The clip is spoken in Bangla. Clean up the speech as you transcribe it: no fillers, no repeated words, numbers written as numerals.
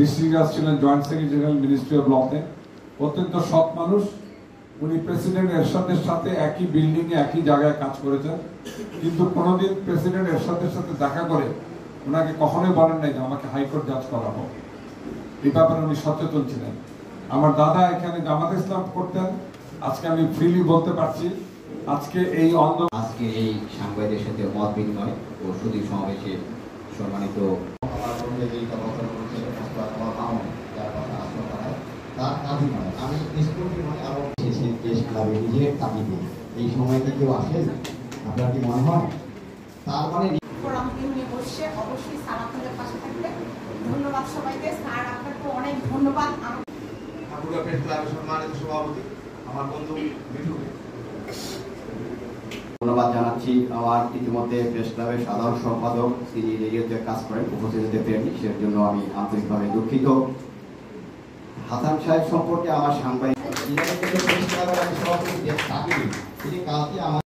ডিস্ট্রিক্ট জাজ ছিলেন joint secretary general ministry of লতে। অত্যন্ত সৎ মানুষ। উনি প্রেসিডেন্ট এরশাদের সাথে একই বিল্ডিং এ একই জায়গায় কাজ করেছেন, কিন্তু কোনোদিন প্রেসিডেন্ট এরশাদের সাথে দেখা করে ওনাকে কখনোই বলেন নাই যে আমাকে হাইকোর্ট জাজ করাবো। এই ব্যাপারে উনি সচেতন ছিলেন। আমার দাদা এখানে জামাত ইসলাম করতেন। আজকে আমি ফ্রিলি বলতে পারছি, আজকে এই সাংবাদিকদের সাথে মত বিনিময় ও সুদী সমাবেশে সম্মানিত এই সময়টা কেউ আসেন, আপনার কি মনে হয়? তার মানে অবশ্যই স্যার আপনাদের পাশে থাকবে। ধন্যবাদ সবাইকে। স্যার আপনাকে অনেক ধন্যবাদ। ঠাকুরগাঁ প্রেস ক্লাবের সম্মানিত সভাপতি আমার বন্ধু মিঠুকে ধন্যবাদ জানাচ্ছি। আমার ইতিমধ্যে প্রেস ক্লাবের সাধারণ সম্পাদক তিনি রেডিওতে কাজ করেন, উপস্থিত হতে পারেননি, সের জন্য আমি আন্তরিকভাবে দুঃখিত। হাসান সাহেব সম্পর্কে আমার সাংবাদিক